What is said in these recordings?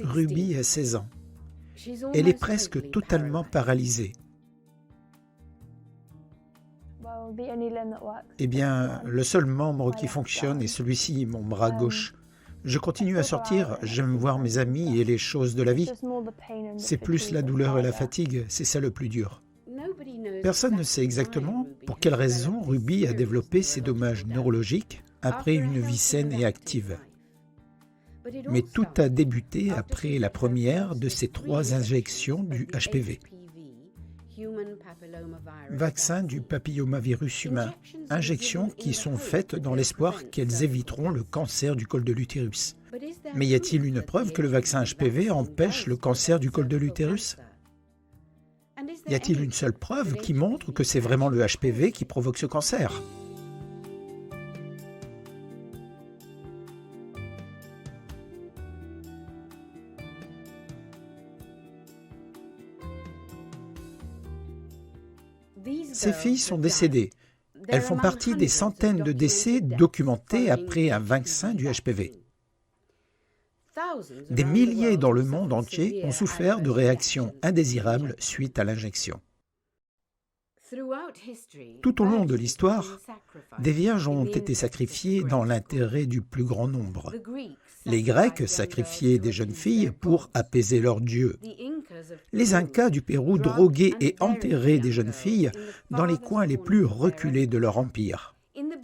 Ruby a 16 ans. Elle est presque totalement paralysée. Eh bien, le seul membre qui fonctionne est celui-ci, mon bras gauche. Je continue à sortir, j'aime voir mes amis et les choses de la vie. C'est plus la douleur et la fatigue, c'est ça le plus dur. Personne ne sait exactement pour quelle raison Ruby a développé ces dommages neurologiques après une vie saine et active. Mais tout a débuté après la première de ces 3 injections du HPV. Vaccin du papillomavirus humain, injections qui sont faites dans l'espoir qu'elles éviteront le cancer du col de l'utérus. Mais y a-t-il une preuve que le vaccin HPV empêche le cancer du col de l'utérus? Y a-t-il une seule preuve qui montre que c'est vraiment le HPV qui provoque ce cancer? Ces filles sont décédées. Elles font partie des centaines de décès documentés après un vaccin du HPV. Des milliers dans le monde entier ont souffert de réactions indésirables suite à l'injection. Tout au long de l'histoire, des vierges ont été sacrifiées dans l'intérêt du plus grand nombre. Les Grecs sacrifiaient des jeunes filles pour apaiser leurs dieux. Les Incas du Pérou droguaient et enterraient des jeunes filles dans les coins les plus reculés de leur empire,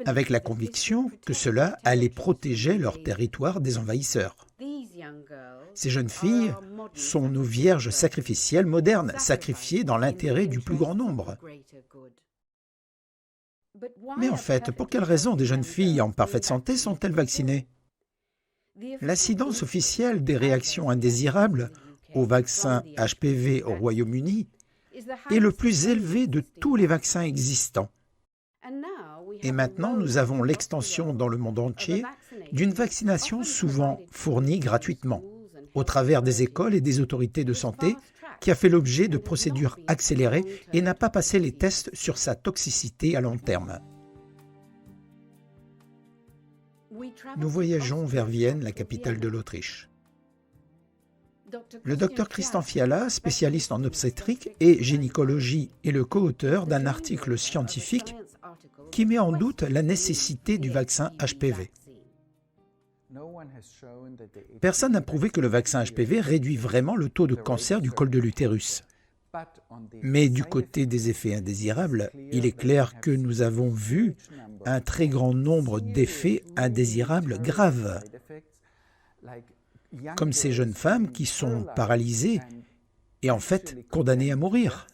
avec la conviction que cela allait protéger leur territoire des envahisseurs. Ces jeunes filles sont nos vierges sacrificielles modernes, sacrifiées dans l'intérêt du plus grand nombre. Mais en fait, pour quelle raison des jeunes filles en parfaite santé sont-elles vaccinées? L'incidence officielle des réactions indésirables au vaccin HPV au Royaume-Uni est le plus élevé de tous les vaccins existants. Et maintenant, nous avons l'extension dans le monde entier d'une vaccination souvent fournie gratuitement, au travers des écoles et des autorités de santé, qui a fait l'objet de procédures accélérées et n'a pas passé les tests sur sa toxicité à long terme. Nous voyageons vers Vienne, la capitale de l'Autriche. Le docteur Christian Fiala, spécialiste en obstétrique et gynécologie, est le co-auteur d'un article scientifique qui met en doute la nécessité du vaccin HPV. Personne n'a prouvé que le vaccin HPV réduit vraiment le taux de cancer du col de l'utérus. Mais du côté des effets indésirables, il est clair que nous avons vu un très grand nombre d'effets indésirables graves, comme ces jeunes femmes qui sont paralysées et en fait condamnées à mourir.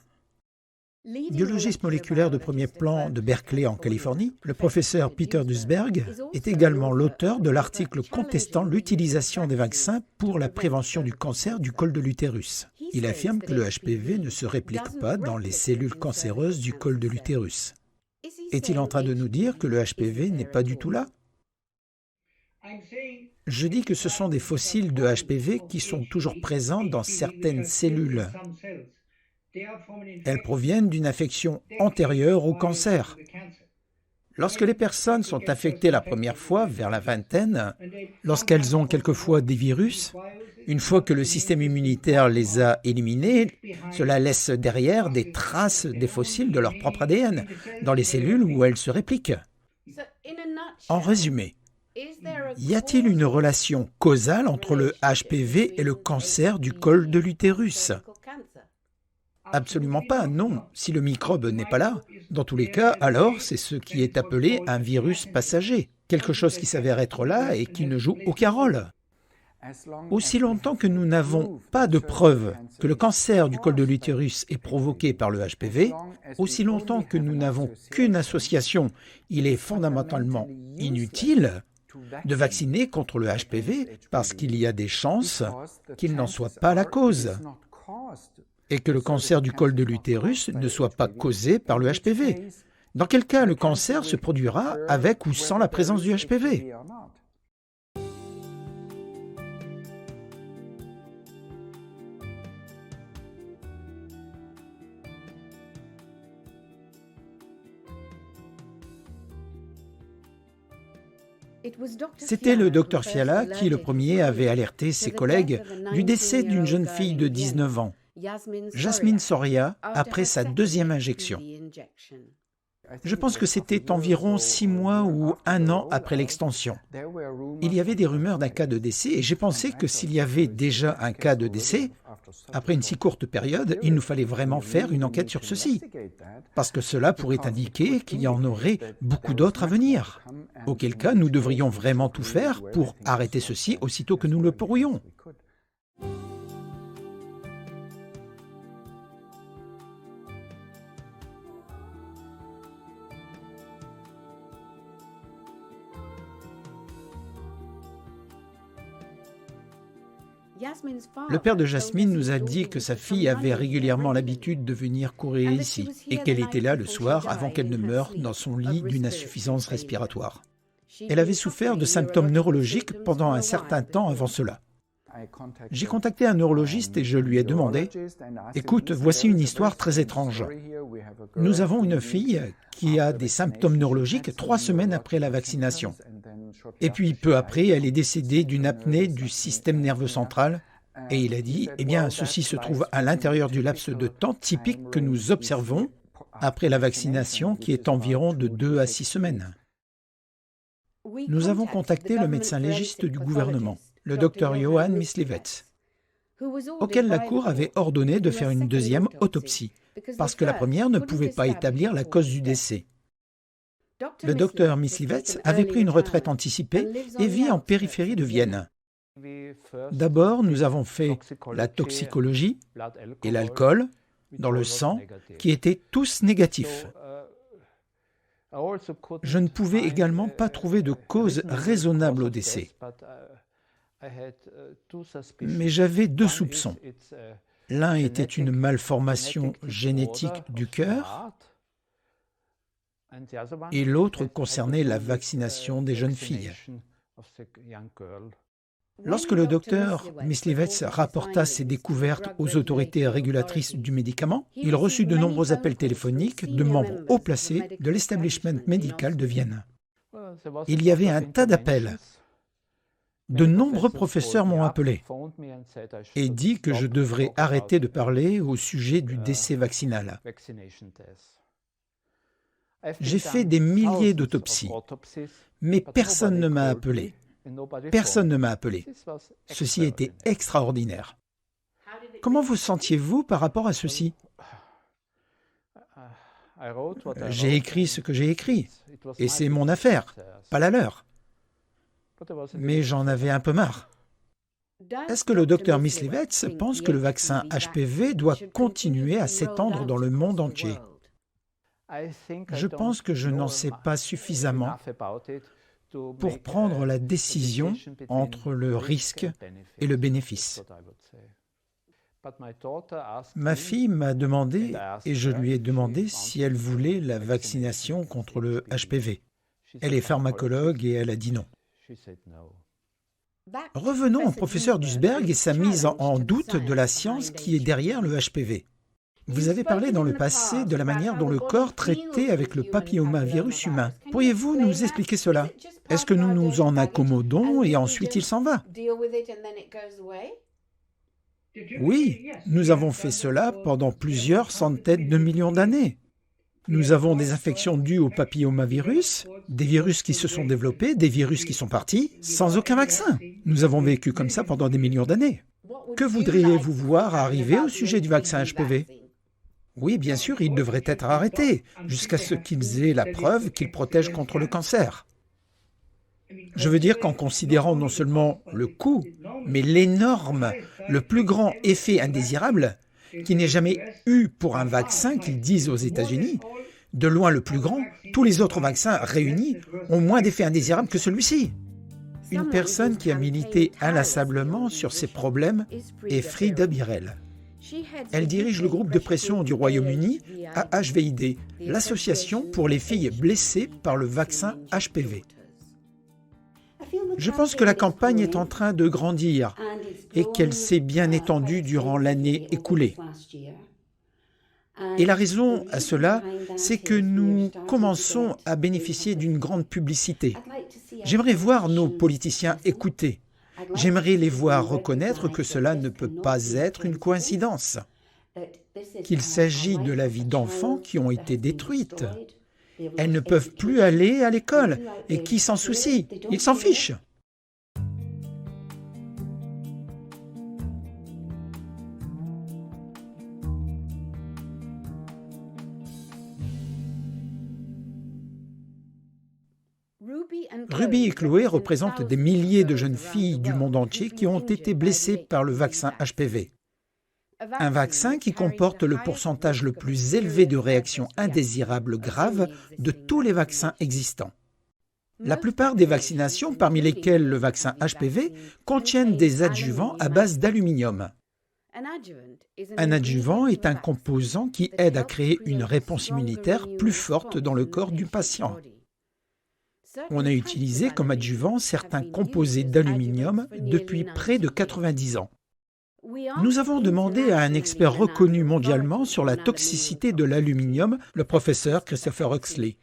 Biologiste moléculaire de premier plan de Berkeley en Californie, le professeur Peter Duesberg est également l'auteur de l'article contestant l'utilisation des vaccins pour la prévention du cancer du col de l'utérus. Il affirme que le HPV ne se réplique pas dans les cellules cancéreuses du col de l'utérus. Est-il en train de nous dire que le HPV n'est pas du tout là? Je dis que ce sont des fossiles de HPV qui sont toujours présents dans certaines cellules. Elles proviennent d'une infection antérieure au cancer. Lorsque les personnes sont infectées la première fois, vers la vingtaine, lorsqu'elles ont quelquefois des virus, une fois que le système immunitaire les a éliminés, cela laisse derrière des traces des fossiles de leur propre ADN dans les cellules où elles se répliquent. En résumé, y a-t-il une relation causale entre le HPV et le cancer du col de l'utérus? Absolument pas, non. Si le microbe n'est pas là, dans tous les cas, alors c'est ce qui est appelé un virus passager, quelque chose qui s'avère être là et qui ne joue aucun rôle. Aussi longtemps que nous n'avons pas de preuve que le cancer du col de l'utérus est provoqué par le HPV, aussi longtemps que nous n'avons qu'une association, il est fondamentalement inutile de vacciner contre le HPV parce qu'il y a des chances qu'il n'en soit pas la cause et que le cancer du col de l'utérus ne soit pas causé par le HPV. Dans quel cas le cancer se produira avec ou sans la présence du HPV? C'était le docteur Fiala qui, le premier, avait alerté ses collègues du décès d'une jeune fille de 19 ans, Jasmine Soria, après sa deuxième injection. Je pense que c'était environ 6 mois ou 1 an après l'extension. Il y avait des rumeurs d'un cas de décès et j'ai pensé que s'il y avait déjà un cas de décès, après une si courte période, il nous fallait vraiment faire une enquête sur ceci. Parce que cela pourrait indiquer qu'il y en aurait beaucoup d'autres à venir. Auquel cas, nous devrions vraiment tout faire pour arrêter ceci aussitôt que nous le pourrions. Le père de Jasmine nous a dit que sa fille avait régulièrement l'habitude de venir courir ici et qu'elle était là le soir avant qu'elle ne meure dans son lit d'une insuffisance respiratoire. Elle avait souffert de symptômes neurologiques pendant un certain temps avant cela. J'ai contacté un neurologiste et je lui ai demandé « Écoute, voici une histoire très étrange. Nous avons une fille qui a des symptômes neurologiques 3 semaines après la vaccination. Et puis, peu après, elle est décédée d'une apnée du système nerveux central. Et il a dit, eh bien, ceci se trouve à l'intérieur du laps de temps typique que nous observons après la vaccination, qui est environ de 2 à 6 semaines. Nous avons contacté le médecin légiste du gouvernement, le docteur Johan Myslivets, auquel la Cour avait ordonné de faire une deuxième autopsie, parce que la première ne pouvait pas établir la cause du décès. Le docteur Myslivets avait pris une retraite anticipée et vit en périphérie de Vienne. D'abord, nous avons fait la toxicologie et l'alcool dans le sang, qui étaient tous négatifs. Je ne pouvais également pas trouver de cause raisonnable au décès. Mais j'avais 2 soupçons. L'un était une malformation génétique du cœur et l'autre concernait la vaccination des jeunes filles. Lorsque le docteur Myslivets rapporta ses découvertes aux autorités régulatrices du médicament, il reçut de nombreux appels téléphoniques de membres haut placés de l'establishment médical de Vienne. Il y avait un tas d'appels. De nombreux professeurs m'ont appelé et dit que je devrais arrêter de parler au sujet du décès vaccinal. J'ai fait des milliers d'autopsies, mais personne ne m'a appelé. Personne ne m'a appelé. Ceci était extraordinaire. Comment vous sentiez-vous par rapport à ceci? J'ai écrit ce que j'ai écrit, et c'est mon affaire, pas la leur. Mais j'en avais un peu marre. Est-ce que le docteur Myslivets pense que le vaccin HPV doit continuer à s'étendre dans le monde entier? Je pense que je n'en sais pas suffisamment pour prendre la décision entre le risque et le bénéfice. Ma fille m'a demandé, et je lui ai demandé si elle voulait la vaccination contre le HPV. Elle est pharmacologue et elle a dit non. Revenons au professeur Duesberg et sa mise en doute de la science qui est derrière le HPV. Vous avez parlé dans le passé de la manière dont le corps traitait avec le papillomavirus humain. Pourriez-vous nous expliquer cela? Est-ce que nous nous en accommodons et ensuite il s'en va? Oui, nous avons fait cela pendant plusieurs centaines de millions d'années. Nous avons des infections dues au papillomavirus, des virus qui se sont développés, des virus qui sont partis, sans aucun vaccin. Nous avons vécu comme ça pendant des millions d'années. Que voudriez-vous voir arriver au sujet du vaccin HPV? Oui, bien sûr, il devrait être arrêté, jusqu'à ce qu'ils aient la preuve qu'il protège contre le cancer. Je veux dire qu'en considérant non seulement le coût, mais l'énorme, le plus grand effet indésirable qu'il n'ait jamais eu pour un vaccin qu'ils disent aux États-Unis, de loin le plus grand, tous les autres vaccins réunis ont moins d'effets indésirables que celui-ci. Une personne qui a milité inlassablement sur ces problèmes est Frida Birrell. Elle dirige le groupe de pression du Royaume-Uni, AHVID, l'association pour les filles blessées par le vaccin HPV. Je pense que la campagne est en train de grandir et qu'elle s'est bien étendue durant l'année écoulée. Et la raison à cela, c'est que nous commençons à bénéficier d'une grande publicité. J'aimerais voir nos politiciens écouter. J'aimerais les voir reconnaître que cela ne peut pas être une coïncidence, qu'il s'agit de la vie d'enfants qui ont été détruites. Elles ne peuvent plus aller à l'école. Et qui s'en soucie? Ils s'en fichent. Ruby et Chloé représentent des milliers de jeunes filles du monde entier qui ont été blessées par le vaccin HPV. Un vaccin qui comporte le pourcentage le plus élevé de réactions indésirables graves de tous les vaccins existants. La plupart des vaccinations, parmi lesquelles le vaccin HPV, contiennent des adjuvants à base d'aluminium. Un adjuvant est un composant qui aide à créer une réponse immunitaire plus forte dans le corps du patient. On a utilisé comme adjuvant certains composés d'aluminium depuis près de 90 ans. Nous avons demandé à un expert reconnu mondialement sur la toxicité de l'aluminium, le professeur Christopher Huxley,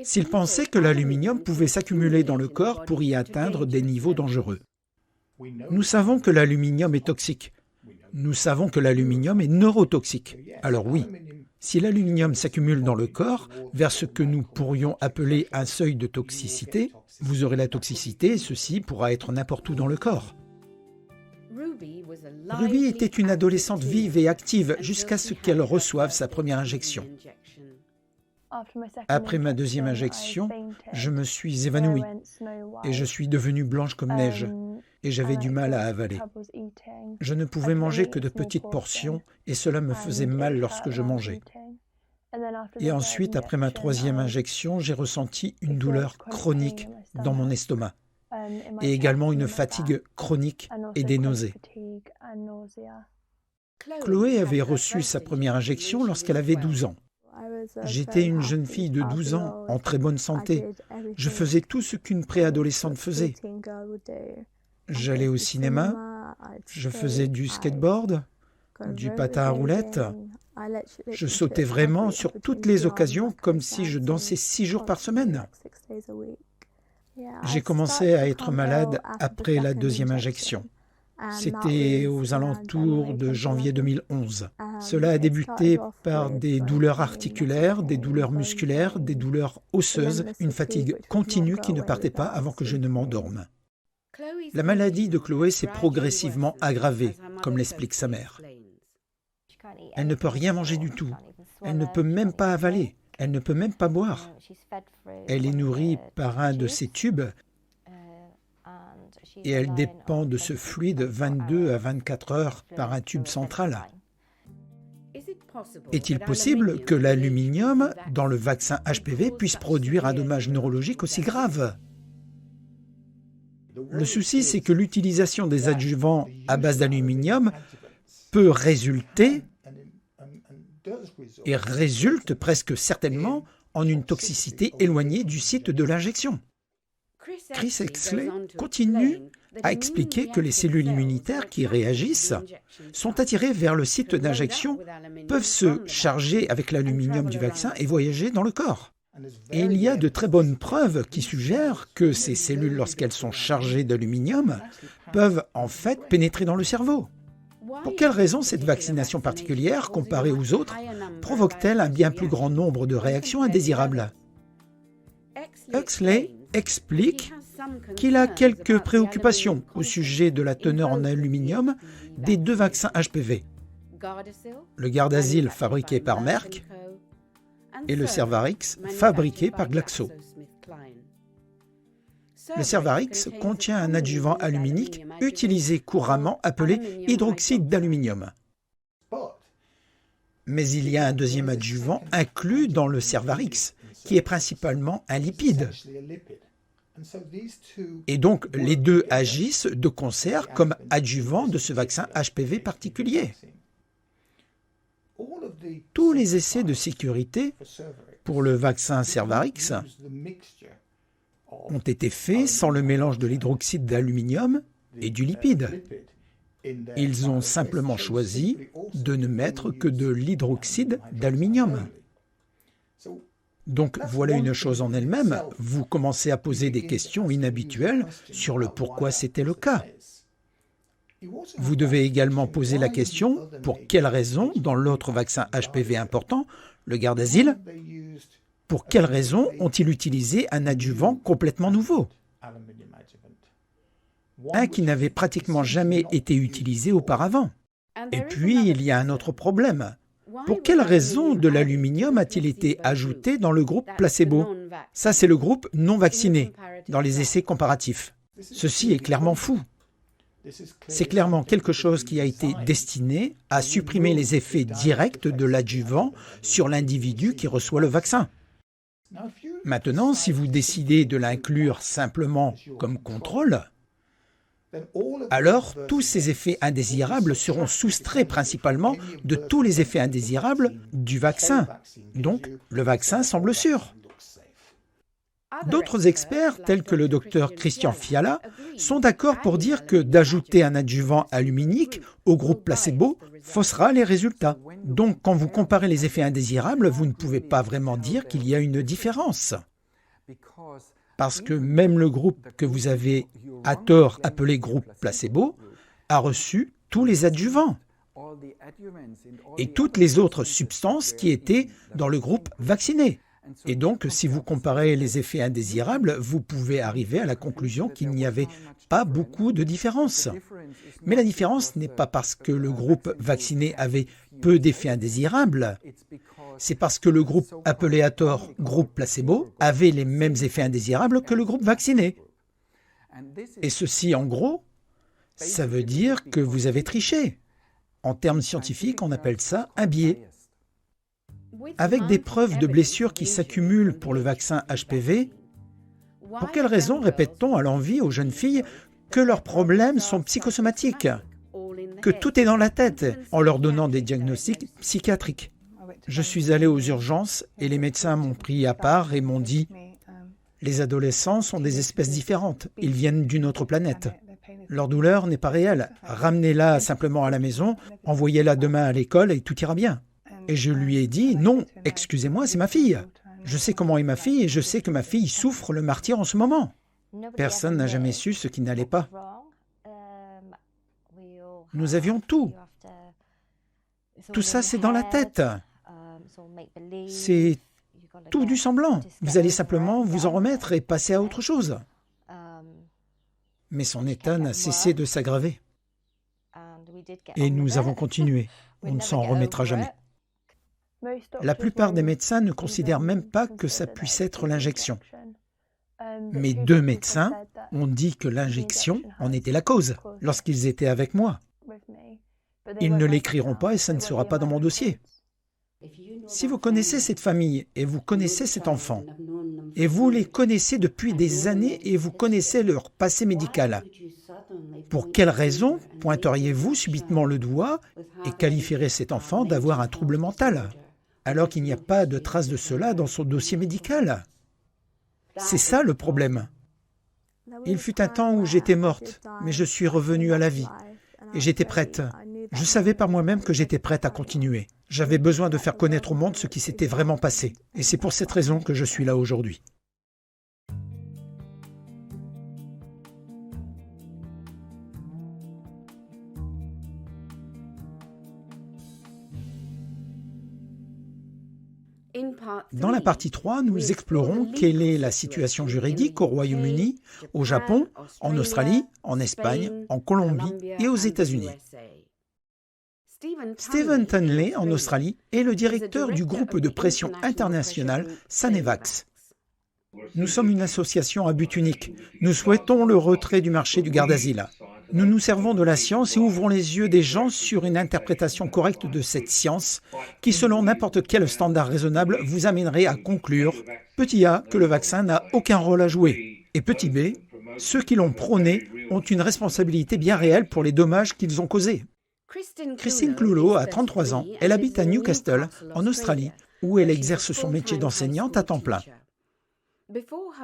s'il pensait que l'aluminium pouvait s'accumuler dans le corps pour y atteindre des niveaux dangereux. Nous savons que l'aluminium est toxique. Nous savons que l'aluminium est neurotoxique. Alors oui, si l'aluminium s'accumule dans le corps, vers ce que nous pourrions appeler un seuil de toxicité, vous aurez la toxicité et ceci pourra être n'importe où dans le corps. Ruby était une adolescente vive et active jusqu'à ce qu'elle reçoive sa première injection. Après ma deuxième injection, je me suis évanouie et je suis devenue blanche comme neige et j'avais du mal à avaler. Je ne pouvais manger que de petites portions et cela me faisait mal lorsque je mangeais. Et ensuite, après ma troisième injection, j'ai ressenti une douleur chronique dans mon estomac et également une fatigue chronique et des nausées. Chloé avait reçu sa première injection lorsqu'elle avait 12 ans. J'étais une jeune fille de 12 ans, en très bonne santé. Je faisais tout ce qu'une préadolescente faisait. J'allais au cinéma, je faisais du skateboard, du patin à roulettes. Je sautais vraiment sur toutes les occasions comme si je dansais 6 jours par semaine. J'ai commencé à être malade après la deuxième injection. C'était aux alentours de janvier 2011. Cela a débuté par des douleurs articulaires, des douleurs musculaires, des douleurs osseuses, une fatigue continue qui ne partait pas avant que je ne m'endorme. La maladie de Chloé s'est progressivement aggravée, comme l'explique sa mère. Elle ne peut rien manger du tout. Elle ne peut même pas avaler. Elle ne peut même pas boire. Elle est nourrie par un de ces tubes et elle dépend de ce fluide 22 à 24 heures par un tube central. Est-il possible que l'aluminium dans le vaccin HPV puisse produire un dommage neurologique aussi grave? Le souci, c'est que l'utilisation des adjuvants à base d'aluminium peut résulter et résulte presque certainement en une toxicité éloignée du site de l'injection. Chris Huxley continue à expliquer que les cellules immunitaires qui réagissent sont attirées vers le site d'injection, peuvent se charger avec l'aluminium du vaccin et voyager dans le corps. Et il y a de très bonnes preuves qui suggèrent que ces cellules, lorsqu'elles sont chargées d'aluminium, peuvent en fait pénétrer dans le cerveau. Pour quelle raison cette vaccination particulière, comparée aux autres, provoque-t-elle un bien plus grand nombre de réactions indésirables? Huxley explique qu'il a quelques préoccupations au sujet de la teneur en aluminium des deux vaccins HPV. Le Gardasil fabriqué par Merck et le Cervarix fabriqué par Glaxo. Le Cervarix contient un adjuvant aluminique utilisé couramment appelé hydroxyde d'aluminium. Mais il y a un deuxième adjuvant inclus dans le Cervarix, qui est principalement un lipide. Et donc, les deux agissent de concert comme adjuvants de ce vaccin HPV particulier. Tous les essais de sécurité pour le vaccin Cervarix ont été faits sans le mélange de l'hydroxyde d'aluminium et du lipide. Ils ont simplement choisi de ne mettre que de l'hydroxyde d'aluminium. Donc voilà une chose en elle-même, vous commencez à poser des questions inhabituelles sur le pourquoi c'était le cas. Vous devez également poser la question pour quelles raisons, dans l'autre vaccin HPV important, le Gardasil, pour quelles raisons ont-ils utilisé un adjuvant complètement nouveau? Un qui n'avait pratiquement jamais été utilisé auparavant. Et puis, il y a un autre problème. Pour quelle raison de l'aluminium a-t-il été ajouté dans le groupe placebo? Ça, c'est le groupe non vacciné, dans les essais comparatifs. Ceci est clairement fou. C'est clairement quelque chose qui a été destiné à supprimer les effets directs de l'adjuvant sur l'individu qui reçoit le vaccin. Maintenant, si vous décidez de l'inclure simplement comme contrôle, alors tous ces effets indésirables seront soustraits principalement de tous les effets indésirables du vaccin. Donc, le vaccin semble sûr. D'autres experts, tels que le docteur Christian Fiala, sont d'accord pour dire que d'ajouter un adjuvant aluminique au groupe placebo faussera les résultats. Donc, quand vous comparez les effets indésirables, vous ne pouvez pas vraiment dire qu'il y a une différence. Parce que même le groupe que vous avez à tort appelé groupe placebo a reçu tous les adjuvants et toutes les autres substances qui étaient dans le groupe vacciné. Et donc, si vous comparez les effets indésirables, vous pouvez arriver à la conclusion qu'il n'y avait pas beaucoup de différence. Mais la différence n'est pas parce que le groupe vacciné avait peu d'effets indésirables, c'est parce que le groupe appelé à tort groupe placebo avait les mêmes effets indésirables que le groupe vacciné. Et ceci, en gros, ça veut dire que vous avez triché. En termes scientifiques, on appelle ça un biais. Avec des preuves de blessures qui s'accumulent pour le vaccin HPV, pour quelle raison répète-t-on à l'envi aux jeunes filles que leurs problèmes sont psychosomatiques, que tout est dans la tête, en leur donnant des diagnostics psychiatriques? Je suis allé aux urgences et les médecins m'ont pris à part et m'ont dit « Les adolescents sont des espèces différentes, ils viennent d'une autre planète. Leur douleur n'est pas réelle, ramenez-la simplement à la maison, envoyez-la demain à l'école et tout ira bien. » Et je lui ai dit « Non, excusez-moi, c'est ma fille. Je sais comment est ma fille et je sais que ma fille souffre le martyre en ce moment. » Personne n'a jamais su ce qui n'allait pas. Nous avions tout. Tout ça, c'est dans la tête. C'est tout du semblant. Vous allez simplement vous en remettre et passer à autre chose. Mais son état n'a cessé de s'aggraver. Et nous avons continué. On ne s'en remettra jamais. La plupart des médecins ne considèrent même pas que ça puisse être l'injection. Mais 2 médecins ont dit que l'injection en était la cause lorsqu'ils étaient avec moi. Ils ne l'écriront pas et ça ne sera pas dans mon dossier. Si vous connaissez cette famille et vous connaissez cet enfant, et vous les connaissez depuis des années et vous connaissez leur passé médical, pour quelle raison pointeriez-vous subitement le doigt et qualifieriez cet enfant d'avoir un trouble mental, alors qu'il n'y a pas de trace de cela dans son dossier médical? C'est ça le problème. Il fut un temps où j'étais morte, mais je suis revenue à la vie. Et j'étais prête. Je savais par moi-même que j'étais prête à continuer. J'avais besoin de faire connaître au monde ce qui s'était vraiment passé. Et c'est pour cette raison que je suis là aujourd'hui. Dans la partie 3, nous explorons quelle est la situation juridique au Royaume-Uni, au Japon, en Australie, en Espagne, en Colombie et aux États-Unis. Stephen Tunley, en Australie, est le directeur du groupe de pression international Sanevax. Nous sommes une association à but unique. Nous souhaitons le retrait du marché du Gardasil. Nous nous servons de la science et ouvrons les yeux des gens sur une interprétation correcte de cette science qui, selon n'importe quel standard raisonnable, vous amènerait à conclure, petit a, que le vaccin n'a aucun rôle à jouer, et petit b, ceux qui l'ont prôné ont une responsabilité bien réelle pour les dommages qu'ils ont causés. Christine Clulo a 33 ans, elle habite à Newcastle, en Australie, où elle exerce son métier d'enseignante à temps plein.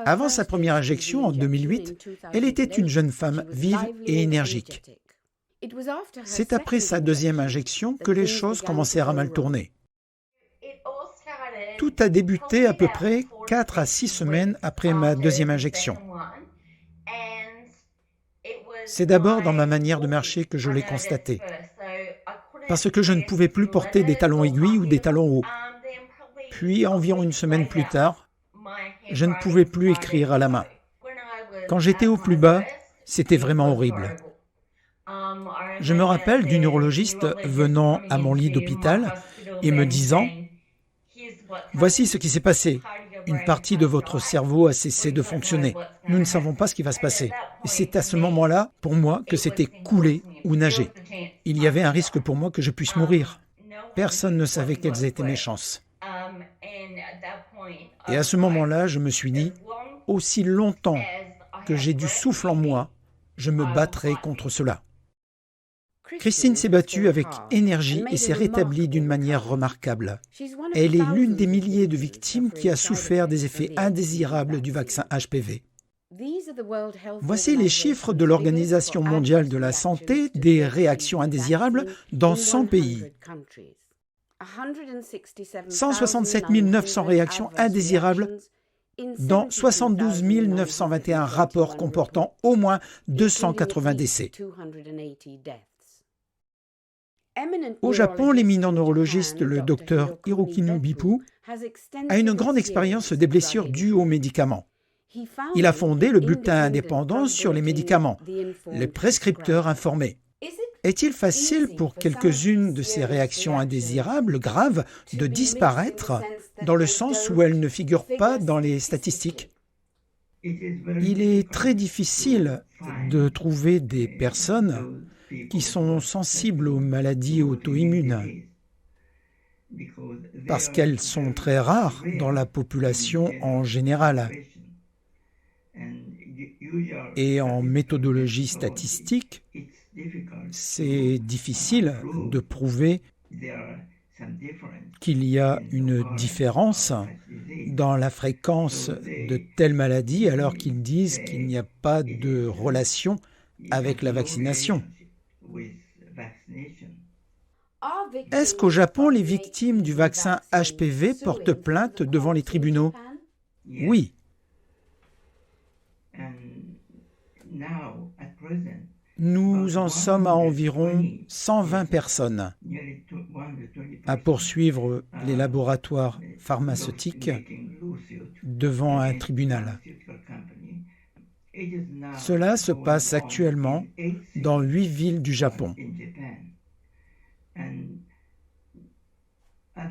Avant sa première injection en 2008, elle était une jeune femme vive et énergique. C'est après sa deuxième injection que les choses commencèrent à mal tourner. Tout a débuté à peu près 4 à 6 semaines après ma deuxième injection. C'est d'abord dans ma manière de marcher que je l'ai constaté, parce que je ne pouvais plus porter des talons aiguilles ou des talons hauts. Puis, environ une semaine plus tard, je ne pouvais plus écrire à la main. Quand j'étais au plus bas, c'était vraiment horrible. Je me rappelle du neurologiste venant à mon lit d'hôpital et me disant « Voici ce qui s'est passé. Une partie de votre cerveau a cessé de fonctionner. Nous ne savons pas ce qui va se passer. » Et c'est à ce moment-là, pour moi, que c'était couler ou nager. Il y avait un risque pour moi que je puisse mourir. Personne ne savait quelles étaient mes chances. Et à ce moment-là, je me suis dit, aussi longtemps que j'ai du souffle en moi, je me battrai contre cela. Christine s'est battue avec énergie et s'est rétablie d'une manière remarquable. Elle est l'une des milliers de victimes qui a souffert des effets indésirables du vaccin HPV. Voici les chiffres de l'Organisation mondiale de la santé des réactions indésirables dans 100 pays. 167 900 réactions indésirables dans 72 921 rapports comportant au moins 280 décès. Au Japon, l'éminent neurologiste, le docteur Hirokinu Bippu, a une grande expérience des blessures dues aux médicaments. Il a fondé le bulletin indépendant sur les médicaments, les prescripteurs informés. Est-il facile pour quelques-unes de ces réactions indésirables graves de disparaître dans le sens où elles ne figurent pas dans les statistiques? Il est très difficile de trouver des personnes qui sont sensibles aux maladies auto-immunes parce qu'elles sont très rares dans la population en général. Et en méthodologie statistique, c'est difficile de prouver qu'il y a une différence dans la fréquence de telles maladies alors qu'ils disent qu'il n'y a pas de relation avec la vaccination. Est-ce qu'au Japon, les victimes du vaccin HPV portent plainte devant les tribunaux? Oui. Nous en sommes à environ 120 personnes à poursuivre les laboratoires pharmaceutiques devant un tribunal. Cela se passe actuellement dans 8 villes du Japon.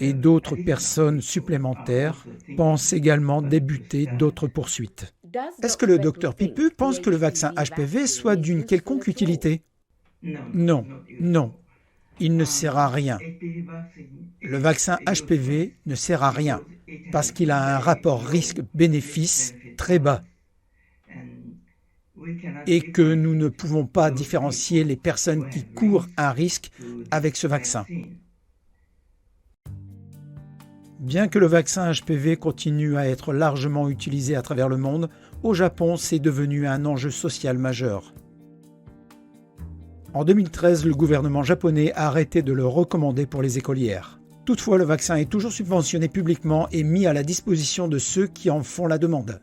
Et d'autres personnes supplémentaires pensent également débuter d'autres poursuites. Est-ce que le docteur Bippu pense que le vaccin HPV soit d'une quelconque utilité? Non, non, il ne sert à rien. Le vaccin HPV ne sert à rien parce qu'il a un rapport risque-bénéfice très bas et que nous ne pouvons pas différencier les personnes qui courent un risque avec ce vaccin. Bien que le vaccin HPV continue à être largement utilisé à travers le monde, au Japon, c'est devenu un enjeu social majeur. En 2013, le gouvernement japonais a arrêté de le recommander pour les écolières. Toutefois, le vaccin est toujours subventionné publiquement et mis à la disposition de ceux qui en font la demande.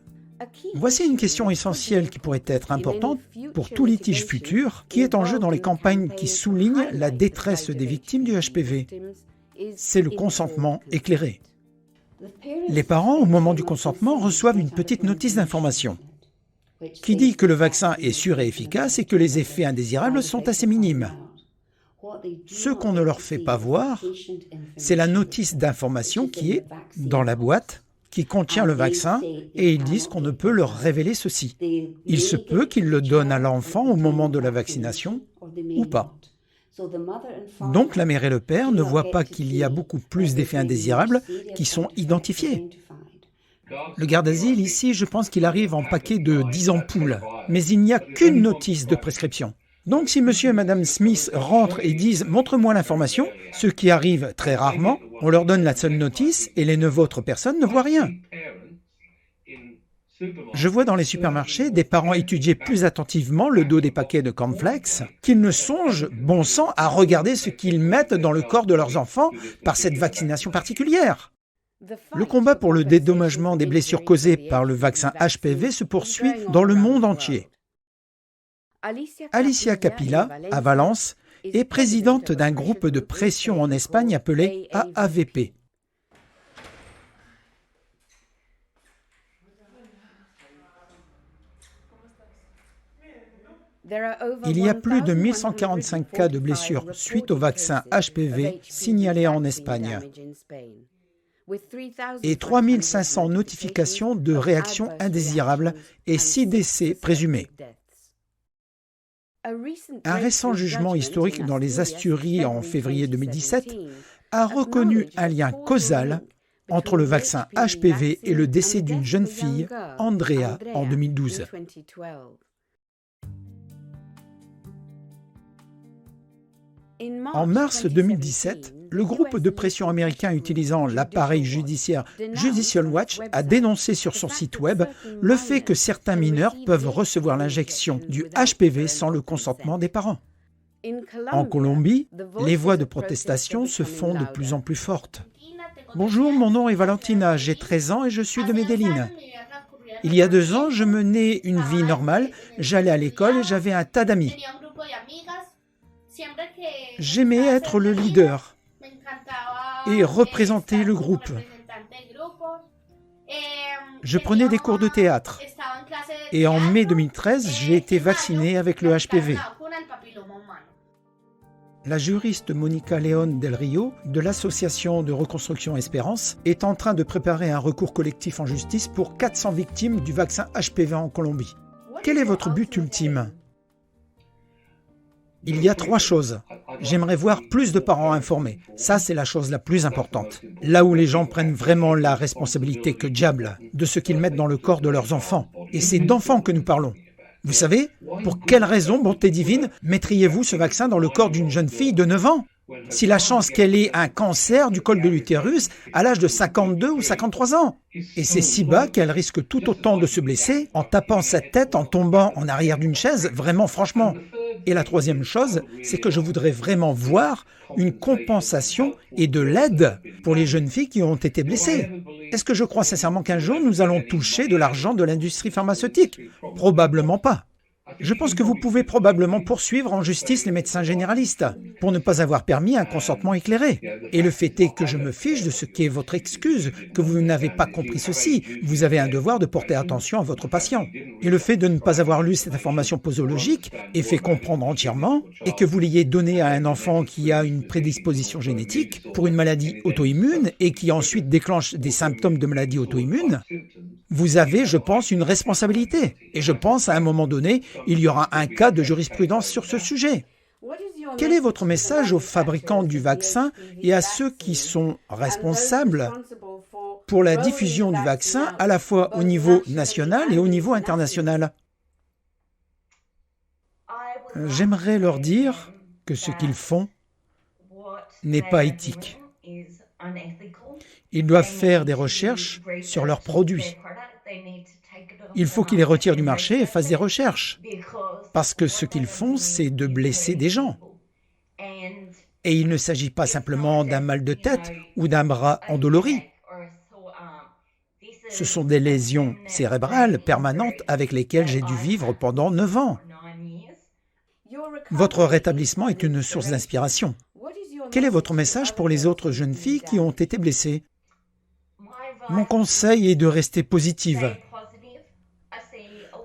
Voici une question essentielle qui pourrait être importante pour tout litige futur, qui est en jeu dans les campagnes qui soulignent la détresse des victimes du HPV. C'est le consentement éclairé. Les parents, au moment du consentement, reçoivent une petite notice d'information qui dit que le vaccin est sûr et efficace et que les effets indésirables sont assez minimes. Ce qu'on ne leur fait pas voir, c'est la notice d'information qui est dans la boîte, qui contient le vaccin, et ils disent qu'on ne peut leur révéler ceci. Il se peut qu'ils le donnent à l'enfant au moment de la vaccination ou pas. Donc la mère et le père ne voient pas qu'il y a beaucoup plus d'effets indésirables qui sont identifiés. Le garde d'asile ici, je pense qu'il arrive en paquet de 10 ampoules, mais il n'y a qu'une notice de prescription. Donc si monsieur et madame Smith rentrent et disent « montre-moi l'information », ce qui arrive très rarement, on leur donne la seule notice et les 9 autres personnes ne voient rien. Je vois dans les supermarchés des parents étudier plus attentivement le dos des paquets de cornflakes qu'ils ne songent, bon sang, à regarder ce qu'ils mettent dans le corps de leurs enfants par cette vaccination particulière. Le combat pour le dédommagement des blessures causées par le vaccin HPV se poursuit dans le monde entier. Alicia Capilla, à Valence, est présidente d'un groupe de pression en Espagne appelé AAVP. Il y a plus de 1145 cas de blessures suite au vaccin HPV signalés en Espagne et 3500 notifications de réactions indésirables et 6 décès présumés. Un récent jugement historique dans les Asturies en février 2017 a reconnu un lien causal entre le vaccin HPV et le décès d'une jeune fille, Andrea, en 2012. En mars 2017, le groupe de pression américain utilisant l'appareil judiciaire Judicial Watch a dénoncé sur son site web le fait que certains mineurs peuvent recevoir l'injection du HPV sans le consentement des parents. En Colombie, les voix de protestation se font de plus en plus fortes. Bonjour, mon nom est Valentina, j'ai 13 ans et je suis de Medellín. Il y a 2 ans, je menais une vie normale, j'allais à l'école et j'avais un tas d'amis. J'aimais être le leader et représenter le groupe. Je prenais des cours de théâtre et en mai 2013, j'ai été vacciné avec le HPV. La juriste Mónica León del Río de l'association de reconstruction Espérance est en train de préparer un recours collectif en justice pour 400 victimes du vaccin HPV en Colombie. Quel est votre but ultime ? Il y a 3 choses. J'aimerais voir plus de parents informés. Ça, c'est la chose la plus importante. Là où les gens prennent vraiment la responsabilité que diable de ce qu'ils mettent dans le corps de leurs enfants. Et c'est d'enfants que nous parlons. Vous savez, pour quelle raison, bonté divine, mettriez-vous ce vaccin dans le corps d'une jeune fille de 9 ans ? Si la chance qu'elle ait un cancer du col de l'utérus à l'âge de 52 ou 53 ans. Et c'est si bas qu'elle risque tout autant de se blesser en tapant sa tête, en tombant en arrière d'une chaise, vraiment franchement. Et la 3e chose, c'est que je voudrais vraiment voir une compensation et de l'aide pour les jeunes filles qui ont été blessées. Est-ce que je crois sincèrement qu'un jour nous allons toucher de l'argent de l'industrie pharmaceutique ? Probablement pas. Je pense que vous pouvez probablement poursuivre en justice les médecins généralistes pour ne pas avoir permis un consentement éclairé. Et le fait est que je me fiche de ce qu'est votre excuse, que vous n'avez pas compris ceci. Vous avez un devoir de porter attention à votre patient. Et le fait de ne pas avoir lu cette information posologique et fait comprendre entièrement, et que vous l'ayez donnée à un enfant qui a une prédisposition génétique pour une maladie auto-immune et qui ensuite déclenche des symptômes de maladie auto-immune, vous avez, je pense, une responsabilité. Et je pense, à un moment donné, il y aura un cas de jurisprudence sur ce sujet. Quel est votre message aux fabricants du vaccin et à ceux qui sont responsables pour la diffusion du vaccin à la fois au niveau national et au niveau international ? J'aimerais leur dire que ce qu'ils font n'est pas éthique. Ils doivent faire des recherches sur leurs produits. Il faut qu'ils les retirent du marché et fassent des recherches. Parce que ce qu'ils font, c'est de blesser des gens. Et il ne s'agit pas simplement d'un mal de tête ou d'un bras endolori. Ce sont des lésions cérébrales permanentes avec lesquelles j'ai dû vivre pendant 9 ans. Votre rétablissement est une source d'inspiration. Quel est votre message pour les autres jeunes filles qui ont été blessées ? Mon conseil est de rester positive.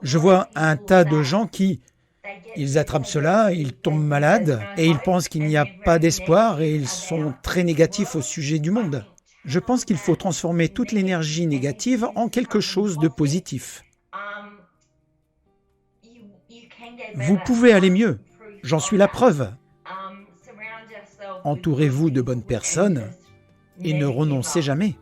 Je vois un tas de gens ils attrapent cela, ils tombent malades et ils pensent qu'il n'y a pas d'espoir et ils sont très négatifs au sujet du monde. Je pense qu'il faut transformer toute l'énergie négative en quelque chose de positif. Vous pouvez aller mieux, j'en suis la preuve. Entourez-vous de bonnes personnes et ne renoncez jamais.